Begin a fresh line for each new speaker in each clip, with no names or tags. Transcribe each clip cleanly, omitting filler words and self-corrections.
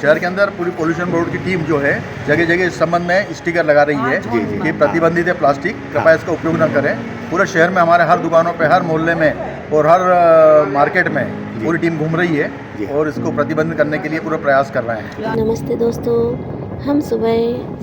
शहर के अंदर पूरी पोल्यूशन बोर्ड की टीम जो है जगह जगह इस संबंध में स्टिकर लगा रही है कि प्रतिबंधित है प्लास्टिक, कृपया इसका उपयोग न करें। पूरे शहर में हमारे हर दुकानों पे, हर मोहल्ले में और हर मार्केट में पूरी टीम घूम रही है और इसको प्रतिबंध करने के लिए पूरा प्रयास कर रहे हैं।
नमस्ते दोस्तों, हम सुबह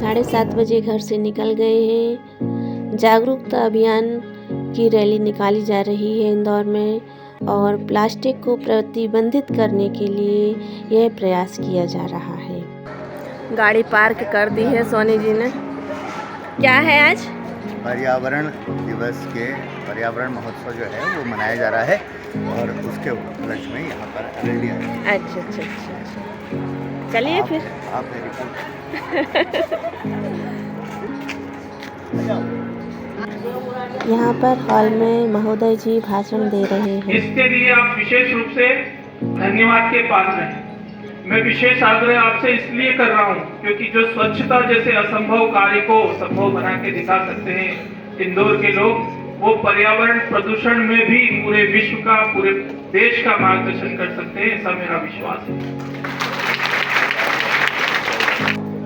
7:30 बजे घर से निकल गए हैं। जागरूकता अभियान की रैली निकाली जा रही है इंदौर में और प्लास्टिक को प्रतिबंधित करने के लिए यह प्रयास किया जा रहा है। गाड़ी पार्क कर दी है सोनी जी ने। क्या है आज?
पर्यावरण दिवस के पर्यावरण महोत्सव जो है वो मनाया जा रहा है और उसके उपलक्ष्य में यहाँ पर रैली है।
अच्छा। चलिए फिर
आप रिपोर्ट।
यहाँ पर हॉल में महोदय जी भाषण दे रहे हैं।
इसके लिए आप विशेष रूप से धन्यवाद के पात्र हैं। मैं विशेष आग्रह आपसे इसलिए कर रहा हूँ क्योंकि जो स्वच्छता जैसे असंभव कार्य को संभव बना के दिखा सकते हैं इंदौर के लोग, वो पर्यावरण प्रदूषण में भी पूरे विश्व का, पूरे देश का मार्गदर्शन कर सकते हैं, ऐसा मेरा विश्वास है।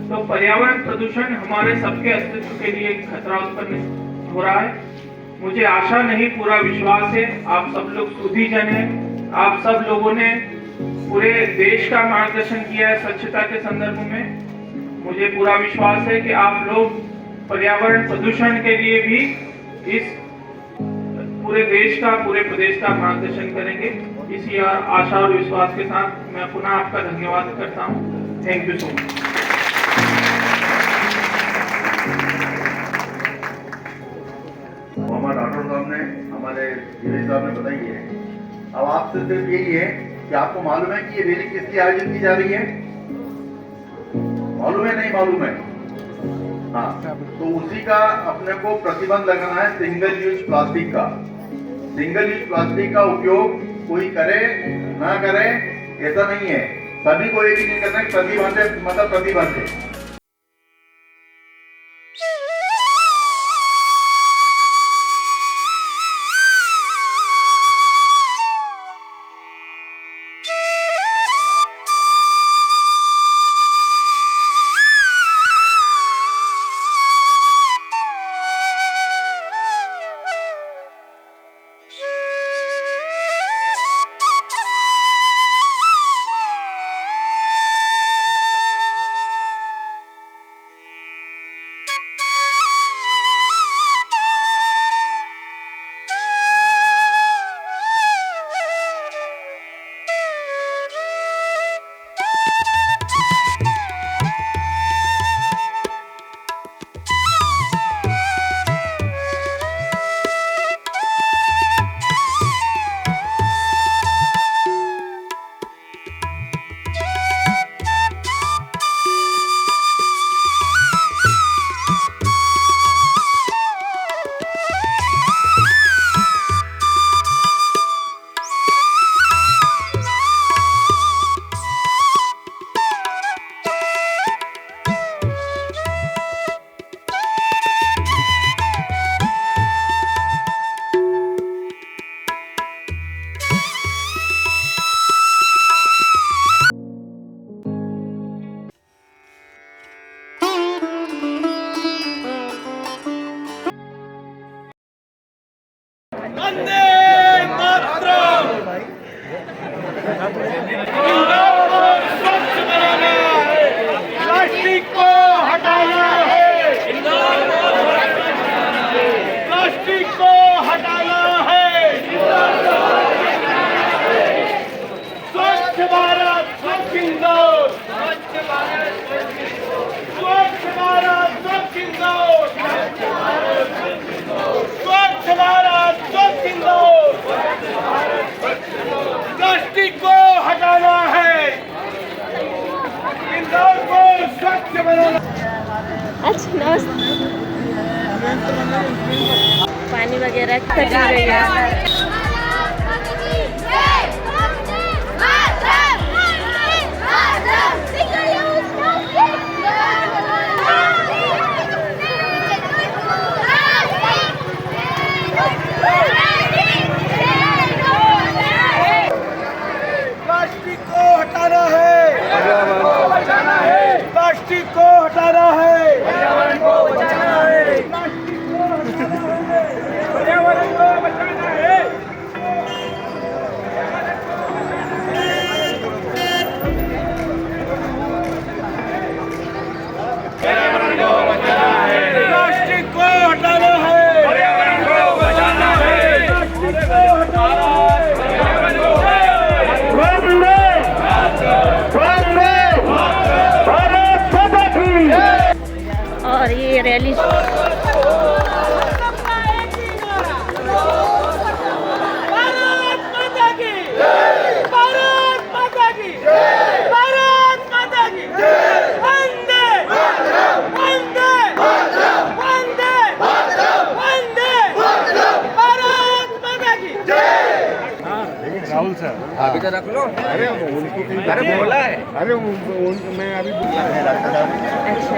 तो पर्यावरण प्रदूषण हमारे सबके अस्तित्व के लिए खतरा उत्पन्न हो रहा है। मुझे आशा नहीं, पूरा विश्वास है, आप सब लोग सुधी जन हैं। आप सब लोगों ने पूरे देश का मार्गदर्शन किया है स्वच्छता के संदर्भ में। मुझे पूरा विश्वास है कि आप लोग पर्यावरण प्रदूषण के लिए भी इस पूरे देश का, पूरे प्रदेश का मार्गदर्शन करेंगे। इसी आशा और विश्वास के साथ मैं पुनः आपका धन्यवाद करता हूँ। Thank you so much.
Doctor साहब ने, हमारे गिरीश साहब ने बताई है। अब आपसे सिर्फ यही है कि आपको मालूम है कि ये रैली किस लिए आयोजित की जा रही है? मालूम है? नहीं मालूम है? हाँ, तो उसी का अपने को प्रतिबंध लगाना है सिंगल यूज प्लास्टिक का। सिंगल यूज प्लास्टिक का उपयोग कोई करे ना करे ऐसा नहीं है, सभी को एक ही नहीं करना। प्रतिबंध है मतलब प्रतिबंध है।
प्लास्टिक को हटाना है, प्लास्टिक को हटाना है। स्वच्छ भारत स्वच्छ इंदौर, स्वच्छ भारत स्वच्छ इंदौर, स्वच्छ भारत स्वच्छ इंदौर, प्लास्टिक को हटाना है, इंदौर को स्वच्छ बनाना।
अच्छा नमस्ते। पानी वगैरह खरीद रही है।
प्लास्टिक को हटाना है,
अरे उनको अरे बोला है, अरे मैं अभी बोला है डॉक्टर साहब।
अच्छा।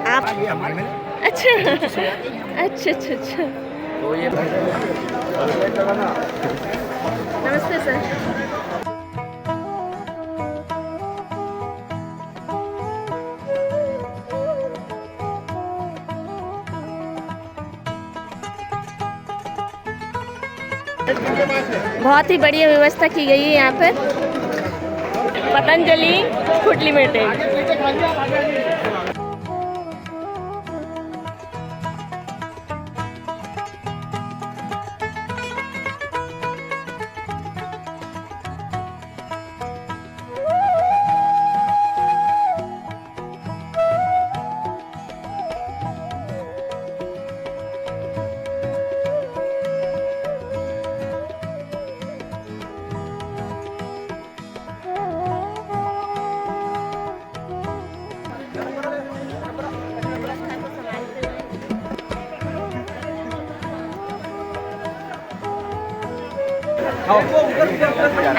आप अच्छा अच्छा अच्छा अच्छा। नमस्ते सर। बहुत ही बढ़िया व्यवस्था की गई है यहाँ पर। Patanjali food limited.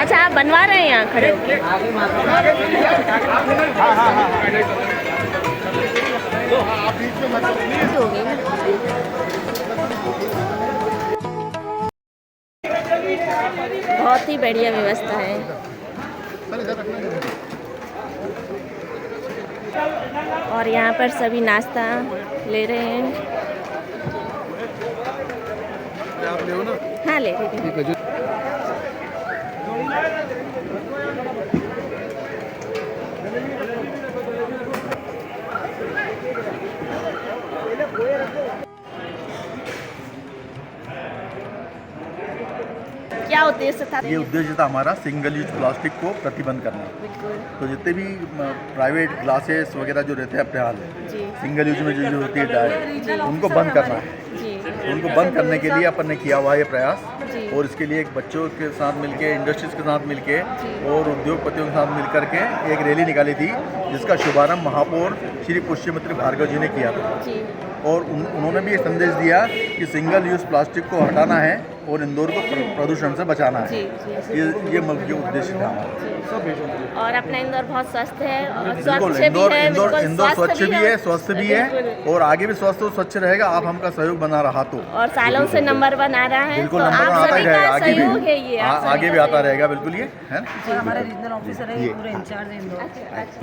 अच्छा, आप बनवा रहे हैं यहाँ खड़े होके? हो गई ना? बहुत ही बढ़िया व्यवस्था है। और यहाँ पर सभी नाश्ता ले रहे हैं।
आप ले ना।
हाँ, ले रही हूँ। क्या उद्देश्य था?
ये उद्देश्य था हमारा सिंगल यूज प्लास्टिक को प्रतिबंध करना।
बिल्कुल
तो जितने भी प्राइवेट ग्लासेस वगैरह जो रहते हैं अपने हाल
जी
सिंगल यूज में जो होती है डायरेक्ट, उनको बंद करना है।
जी
तो उनको बंद करने के लिए अपन ने किया हुआ है ये प्रयास।
जी।
और इसके लिए एक बच्चों के साथ मिलके, इंडस्ट्रीज के साथ मिलके
जी।
और उद्योगपतियों के साथ मिलकर के एक रैली निकाली थी, जिसका शुभारंभ महापौर श्री पुष्यमित्र भार्गव जी ने किया था।
जी
और उन्होंने भी ये संदेश दिया कि सिंगल यूज़ प्लास्टिक को हटाना है और इंदौर को प्रदूषण से बचाना
जी
है।
जी
ये उद्देश्य था हमारा।
और अपना इंदौर बहुत स्वस्थ है और
बिल्कुल,
स्वच्छ भी है।
इंदौर
बिल्कुल
इंदौर स्वच्छ भी है,
और-
स्वस्थ भी है
बिल्कुल।
और आगे भी स्वस्थ और स्वच्छ रहेगा। आप हमका सहयोग बना रहा तो
और सालों से नंबर 1 आ रहा है।
बिल्कुल
तो
नंबर
आप
आता ही
सभी
रहेगा,
का
आगे
सहयोग है
भी
ये। आप सभी
आगे
का
भी आता
सहयोग।
रहेगा। बिल्कुल ये है
और हमारे रीजनल ऑफिसर है, पूरे इंचार्ज है इंदौर।
अच्छा अच्छा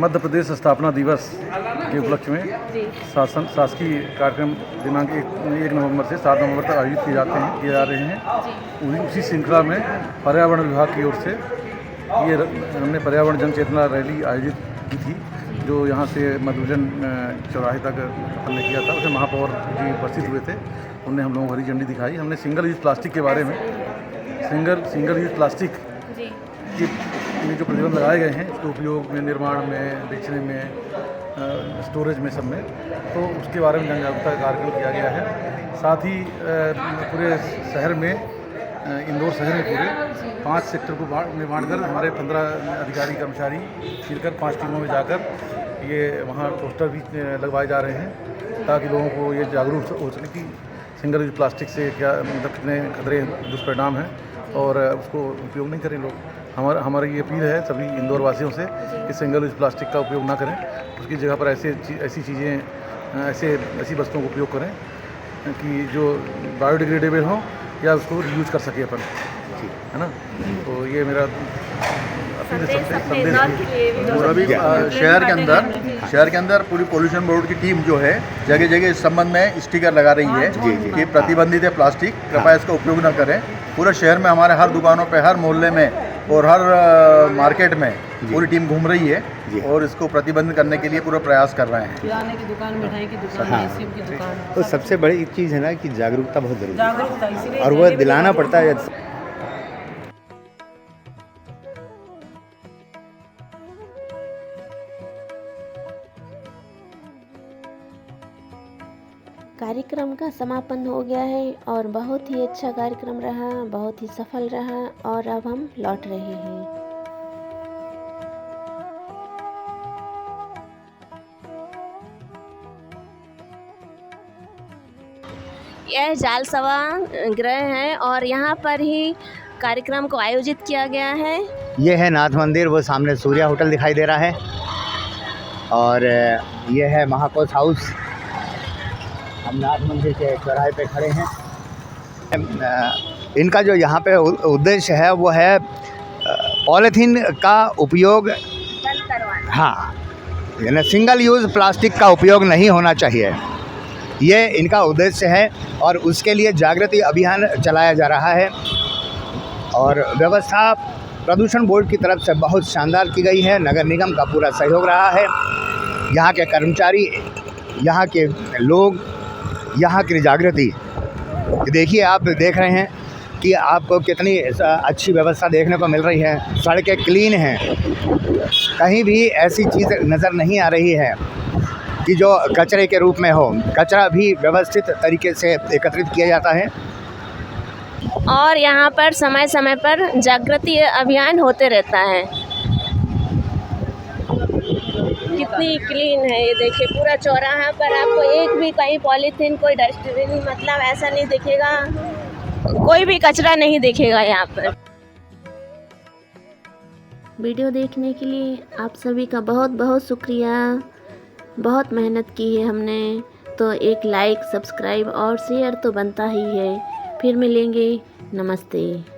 मध्य प्रदेश स्थापना दिवस के उपलक्ष्य में
जी
शासकीय कार्यक्रम दिनांक 1 नवंबर से 7 नवंबर तक आयोजित किए जा रहे हैं। उसी श्रृंखला में पर्यावरण विभाग की ओर से हमने पर्यावरण जन चेतना रैली आयोजित की थी, जो यहाँ से मधुजन चौराहे तक हमने किया था। उसमें महापौर जी उपस्थित हुए थे, उनने हम लोगों को हरी झंडी दिखाई। हमने सिंगल यूज प्लास्टिक के बारे में सिंगल यूज प्लास्टिक
जी
में जो प्रतिबंध लगाए गए हैं, इसके उपयोग में, निर्माण में, बेचने में, स्टोरेज में, सब में, तो उसके बारे में जन जागरूकता का कार्यक्रम किया गया है। साथ ही पूरे शहर में, इंदौर शहर में पूरे 5 सेक्टर को बांटकर हमारे 15 अधिकारी कर्मचारी मिलकर 5 टीमों में जाकर ये वहाँ पोस्टर भी लगवाए जा रहे हैं, ताकि लोगों को ये जागरूक हो सके कि सिंगल यूज प्लास्टिक से क्या मतलब कितने खतरे दुष्परिणाम हैं और उसको उपयोग नहीं करें लोग। हमारी ये अपील है सभी इंदौर वासियों से कि सिंगल यूज प्लास्टिक का उपयोग ना करें, उसकी जगह पर ऐसी चीज़ें, ऐसी वस्तुओं का उपयोग करें कि जो बायोडिग्रेडेबल हो या उसको यूज कर सके अपन, है ना। तो ये मेरा अपील है, संदेश
और अभी शहर के अंदर पूरी पोल्यूशन बोर्ड की टीम जो है जगह जगह इस संबंध में स्टिकर लगा रही है कि प्रतिबंधित है प्लास्टिक, कृपया इसका उपयोग न करें। पूरे शहर में हमारे हर दुकानों पे, हर मोहल्ले में और हर मार्केट में पूरी टीम घूम रही है और इसको प्रतिबंध करने के लिए पूरा प्रयास कर रहे हैं।
किराने की दुकान, मिठाई की दुकान,
हाँ।
आइसक्रीम की दुकान,
तो सबसे बड़ी चीज़ है ना कि जागरूकता बहुत ज़रूरी है
जागरूकता, इसीलिए
और वो दिलाना पड़ता है।
कार्यक्रम का समापन हो गया है और बहुत ही अच्छा कार्यक्रम रहा, बहुत ही सफल रहा और अब हम लौट रहे हैं। यह जालसवा गृह है और यहाँ पर ही कार्यक्रम को आयोजित किया गया है।
ये है नाथ मंदिर, वो सामने सूर्या होटल दिखाई दे रहा है और ये है महाकोश हाउस। हम नाथ मंदिर के चौराहे पे खड़े हैं। इनका जो यहाँ पे उद्देश्य है वो है पॉलीथीन का उपयोग, हाँ, यानी सिंगल यूज़ प्लास्टिक का उपयोग नहीं होना चाहिए, ये इनका उद्देश्य है और उसके लिए जागृति अभियान चलाया जा रहा है। और व्यवस्था प्रदूषण बोर्ड की तरफ से बहुत शानदार की गई है, नगर निगम का पूरा सहयोग रहा है। यहाँ के कर्मचारी, यहाँ के लोग, यहाँ की जागृति, देखिए आप देख रहे हैं कि आपको कितनी अच्छी व्यवस्था देखने को मिल रही है। सड़कें क्लीन हैं, कहीं भी ऐसी चीज़ नज़र नहीं आ रही है कि जो कचरे के रूप में हो। कचरा भी व्यवस्थित तरीके से एकत्रित किया जाता है
और यहाँ पर समय समय पर जागृति अभियान होते रहता है। कितनी क्लीन है ये देखिए, पूरा चौराहा पर आपको एक भी कहीं पॉलीथीन, कोई डस्टबिन, मतलब ऐसा नहीं दिखेगा, कोई भी कचरा नहीं दिखेगा यहाँ पर। वीडियो देखने के लिए आप सभी का बहुत बहुत शुक्रिया। बहुत मेहनत की है हमने, तो एक लाइक, सब्सक्राइब और शेयर तो बनता ही है। फिर मिलेंगे, नमस्ते।